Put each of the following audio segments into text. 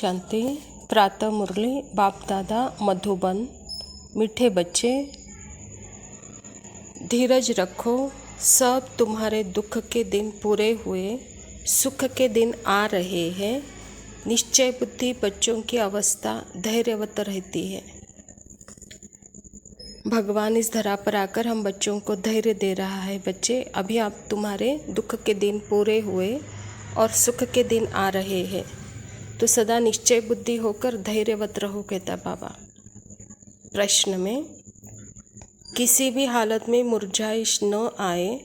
शांति। प्रातः मुरली बाप दादा मधुबन। मीठे बच्चे, धीरज रखो, सब तुम्हारे दुख के दिन पूरे हुए, सुख के दिन आ रहे हैं। निश्चय बुद्धि बच्चों की अवस्था धैर्यवत रहती है। भगवान इस धरा पर आकर हम बच्चों को धैर्य दे रहा है। बच्चे, अभी आप तुम्हारे दुख के दिन पूरे हुए और सुख के दिन आ रहे हैं, तो सदा निश्चय बुद्धि होकर धैर्यवत रहो, कहता बाबा। प्रश्न में, किसी भी हालत में मुरझाइश न आए,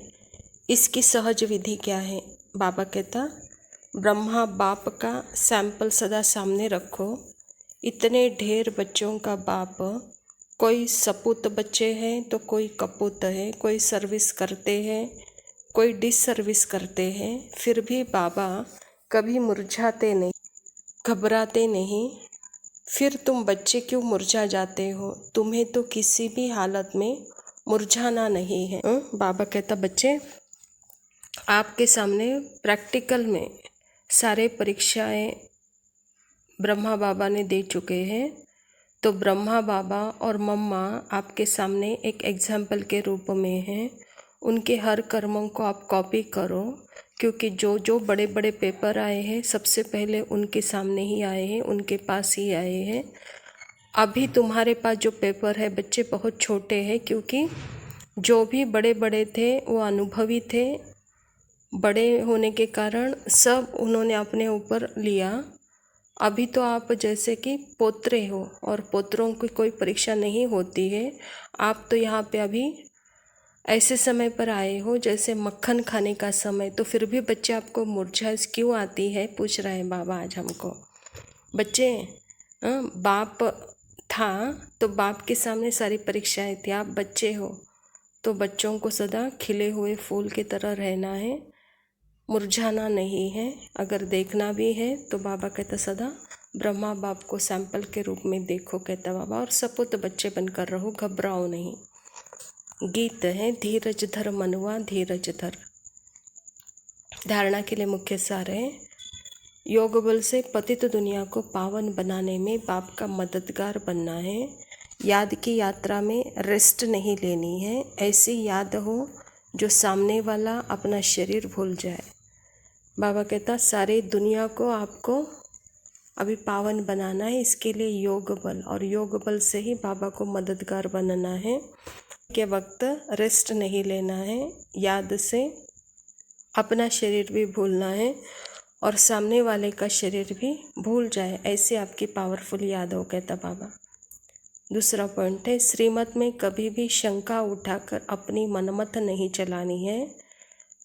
इसकी सहज विधि क्या है? बाबा कहता, ब्रह्मा बाप का सैंपल सदा सामने रखो। इतने ढेर बच्चों का बाप, कोई सपूत बच्चे हैं तो कोई कपूत है, कोई सर्विस करते हैं, कोई डिसर्विस करते हैं, फिर भी बाबा कभी मुरझाते नहीं, घबराते नहीं। फिर तुम बच्चे क्यों मुरझा जाते हो? तुम्हें तो किसी भी हालत में मुरझाना नहीं है। बाबा कहता, बच्चे, आपके सामने प्रैक्टिकल में सारे परीक्षाएं ब्रह्मा बाबा ने दे चुके हैं, तो ब्रह्मा बाबा और मम्मा आपके सामने एक एग्जाम्पल के रूप में हैं। उनके हर कर्मों को आप कॉपी करो, क्योंकि जो जो बड़े बड़े पेपर आए हैं सबसे पहले उनके सामने ही आए हैं, उनके पास ही आए हैं। अभी तुम्हारे पास जो पेपर है बच्चे बहुत छोटे हैं, क्योंकि जो भी बड़े बड़े थे वो अनुभवी थे। बड़े होने के कारण सब उन्होंने अपने ऊपर लिया। अभी तो आप जैसे कि पोत्रे हो और पोत्रों की कोई परीक्षा नहीं होती है। आप तो यहाँ पे अभी ऐसे समय पर आए हो जैसे मक्खन खाने का समय, तो फिर भी बच्चे आपको मुरझाइश क्यों आती है, पूछ रहे हैं बाबा आज हमको। बच्चे, बाप था तो बाप के सामने सारी परीक्षाएं थी। आप बच्चे हो तो बच्चों को सदा खिले हुए फूल की तरह रहना है, मुरझाना नहीं है। अगर देखना भी है तो बाबा कहता सदा ब्रह्मा बाप को सैंपल के रूप में देखो, कहता बाबा, और सपूत बच्चे बनकर रहो, घबराओ नहीं। गीत है, धीरज धर मनुआ धीरज धर। धारणा के लिए मुख्य सार है, योग बल से पतित दुनिया को पावन बनाने में बाप का मददगार बनना है। याद की यात्रा में रेस्ट नहीं लेनी है। ऐसी याद हो जो सामने वाला अपना शरीर भूल जाए। बाबा कहता, सारी दुनिया को आपको अभी पावन बनाना है, इसके लिए योग बल, और योग बल से ही बाबा को मददगार बनना है। के वक्त रेस्ट नहीं लेना है, याद से अपना शरीर भी भूलना है और सामने वाले का शरीर भी भूल जाए, ऐसे आपकी पावरफुल याद हो, कहता बाबा। दूसरा पॉइंट है, श्रीमत में कभी भी शंका उठाकर अपनी मनमत नहीं चलानी है।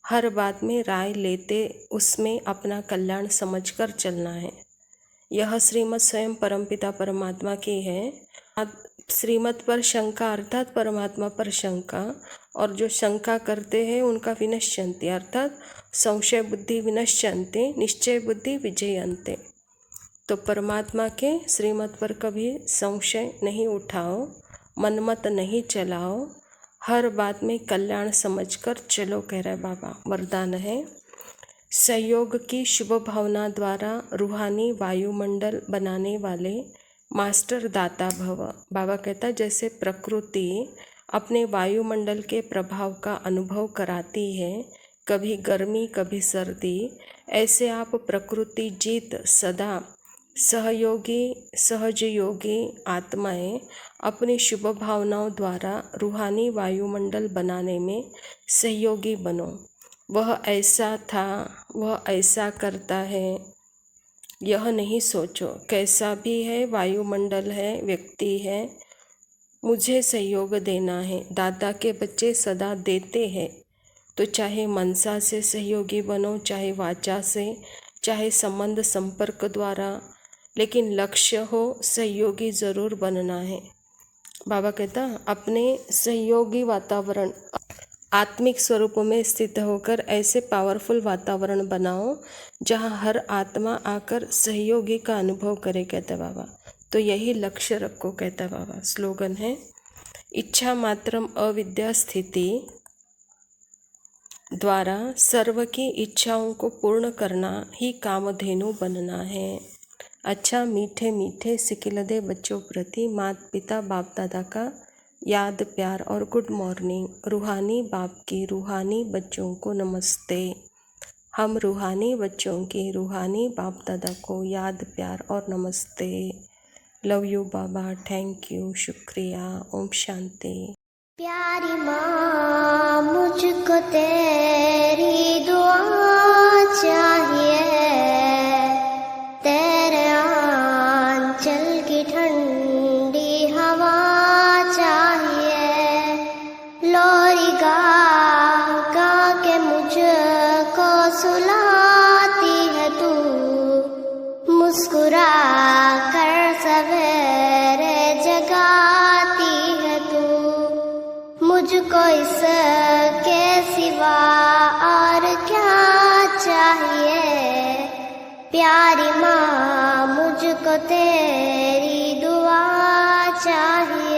हर बात में राय लेते उसमें अपना कल्याण समझकर चलना है। यह श्रीमत स्वयं परमपिता परमात्मा की है। श्रीमत पर शंका अर्थात परमात्मा पर शंका, और जो शंका करते हैं उनका विनश्यन्ति अर्थात संशय बुद्धि विनश्यन्ते निश्चय बुद्धि विजयन्ते। तो परमात्मा के श्रीमत पर कभी संशय नहीं उठाओ, मनमत नहीं चलाओ, हर बात में कल्याण समझकर चलो, कह रहा है बाबा। वरदान है, सहयोग की शुभ भावना द्वारा रूहानी वायुमंडल बनाने वाले मास्टर दाता भव। बाबा कहता, जैसे प्रकृति अपने वायुमंडल के प्रभाव का अनुभव कराती है, कभी गर्मी कभी सर्दी, ऐसे आप प्रकृति जीत सदा सहजयोगी आत्माएं अपनी शुभ भावनाओं द्वारा रूहानी वायुमंडल बनाने में सहयोगी बनो। वह ऐसा था, वह ऐसा करता है, यह नहीं सोचो। कैसा भी है, वायुमंडल है, व्यक्ति है, मुझे सहयोग देना है। दादा के बच्चे सदा देते हैं, तो चाहे मनसा से सहयोगी बनो, चाहे वाचा से, चाहे संबंध संपर्क द्वारा, लेकिन लक्ष्य हो सहयोगी ज़रूर बनना है। बाबा कहता, अपने सहयोगी वातावरण आत्मिक स्वरूप में स्थित होकर ऐसे पावरफुल वातावरण बनाओ जहाँ हर आत्मा आकर सहयोगी का अनुभव करे, कहता बाबा। तो यही लक्ष्य रखो, कहता बाबा। स्लोगन है, इच्छा मात्रम अविद्या स्थिति द्वारा सर्व की इच्छाओं को पूर्ण करना ही कामधेनु बनना है। अच्छा मीठे मीठे सिकिलदे बच्चों प्रति माता पिता बाप दादा का याद प्यार और गुड मॉर्निंग। रूहानी बाप की रूहानी बच्चों को नमस्ते। हम रूहानी बच्चों की रूहानी बाप दादा को याद प्यार और नमस्ते। Love you Baba, thank you, शुक्रिया, ओम शांति। प्यारी माँ मुझको तेरी दुआ चाहिए, तेरे आंचल की ठंडी हवा चाहिए। लोरी गा गा के मुझको सुलाती है तू, मुस्कुरा कर सवेरे जगाती है तू। मुझको इसके सिवा और क्या चाहिए। प्यारी माँ मुझको तेरी दुआ चाहिए।